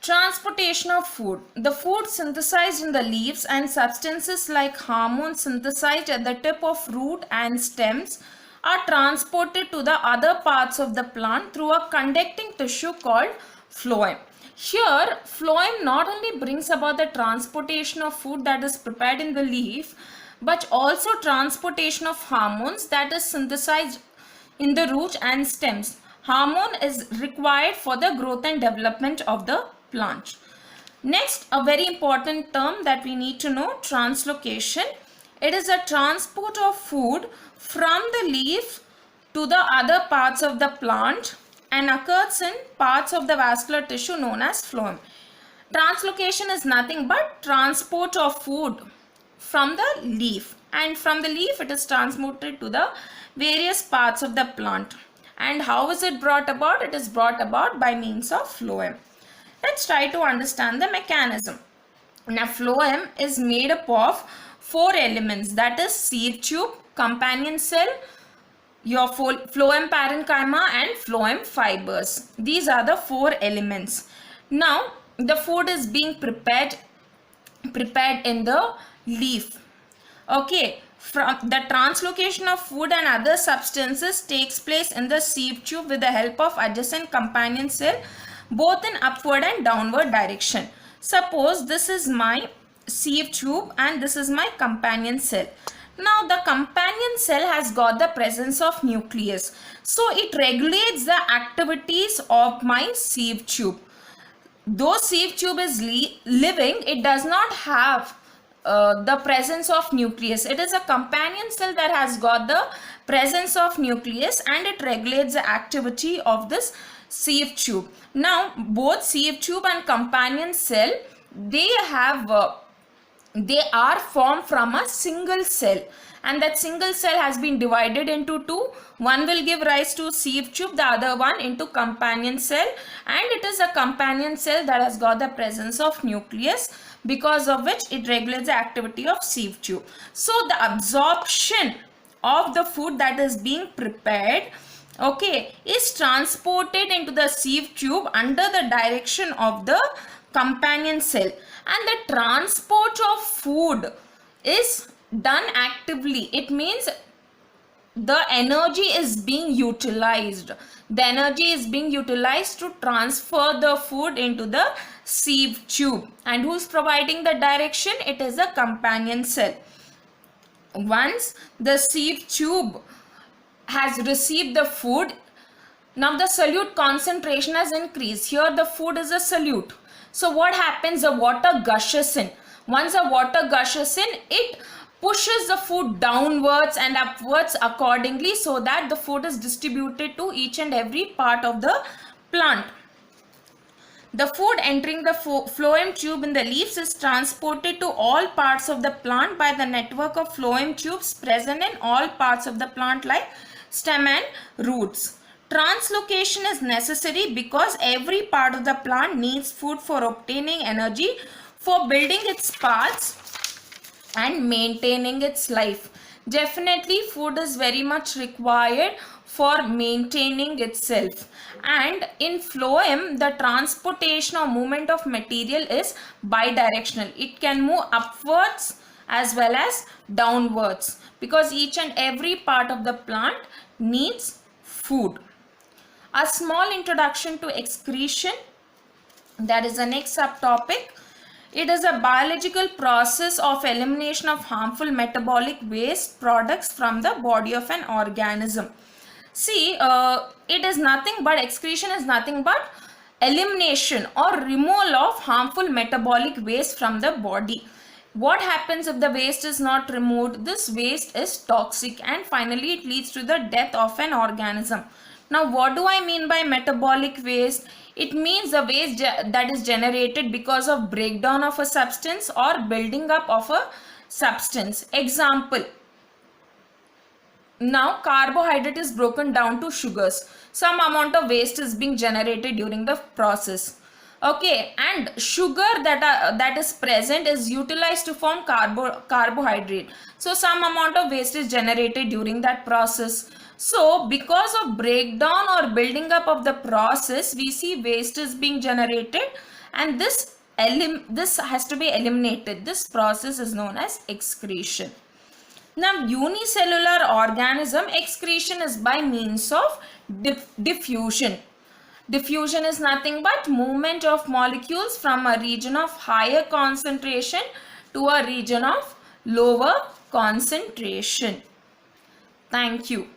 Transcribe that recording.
Transportation of food. The food synthesized in the leaves and substances like hormones synthesized at the tip of root and stems are transported to the other parts of the plant through a conducting tissue called phloem. Here, phloem not only brings about the transportation of food that is prepared in the leaf, but also transportation of hormones that is synthesized in the roots and stems. Hormone is required for the growth and development of the plant. Next, a very important term that we need to know, translocation. It is a transport of food from the leaf to the other parts of the plant and occurs in parts of the vascular tissue known as phloem. Translocation is nothing but transport of food from the leaf, and from the leaf it is transmitted to the various parts of the plant. And how is it brought about? It is brought about by means of phloem. Let's try to understand the mechanism. Now, phloem is made up of four elements, that is sieve tube, companion cell, your phloem parenchyma and phloem fibers. These are the four elements. Now, the food is being prepared in the leaf. Okay, from the translocation of food and other substances takes place in the sieve tube with the help of adjacent companion cell, both in upward and downward direction. Suppose this is my sieve tube and this is my companion cell. Now the companion cell has got the presence of nucleus, so it regulates the activities of my sieve tube. Though sieve tube is living, it does not have the presence of nucleus. It is a companion cell that has got the presence of nucleus and it regulates the activity of this sieve tube. Now both sieve tube and companion cell, they are formed from a single cell, and that single cell has been divided into two. One will give rise to sieve tube, the other one into companion cell, and it is a companion cell that has got the presence of nucleus, because of which it regulates the activity of sieve tube. So the absorption of the food that is being prepared, okay, is transported into the sieve tube under the direction of the companion cell, and the transport of food is done actively. It means the energy is being utilized. The energy is being utilized to transfer the food into the sieve tube. And who's providing the direction? It is a companion cell. Once the sieve tube has received the food, now the solute concentration has increased. Here the food is a solute. So what happens? The water gushes in. Once the water gushes in, it pushes the food downwards and upwards accordingly, so that the food is distributed to each and every part of the plant. The food entering the phloem tube in the leaves is transported to all parts of the plant by the network of phloem tubes present in all parts of the plant like stem and roots. Translocation is necessary because every part of the plant needs food for obtaining energy, for building its parts and maintaining its life. Definitely food is very much required for maintaining itself, and in phloem the transportation or movement of material is bidirectional. It can move upwards as well as downwards, because each and every part of the plant needs food. A small introduction to excretion, that is the next subtopic. It is a biological process of elimination of harmful metabolic waste products from the body of an organism. See, it is nothing but, excretion is nothing but elimination or removal of harmful metabolic waste from the body. What happens if the waste is not removed? This waste is toxic and finally it leads to the death of an organism. Now, what do I mean by metabolic waste? It means the waste that is generated because of breakdown of a substance or building up of a substance. Example, now carbohydrate is broken down to sugars. Some amount of waste is being generated during the process. Okay, and sugar that is present is utilized to form carbohydrate. So some amount of waste is generated during that process. So because of breakdown or building up of the process, we see waste is being generated, and this has to be eliminated. This process is known as excretion. Now, unicellular organism, excretion is by means of diffusion. Diffusion is nothing but movement of molecules from a region of higher concentration to a region of lower concentration. Thank you.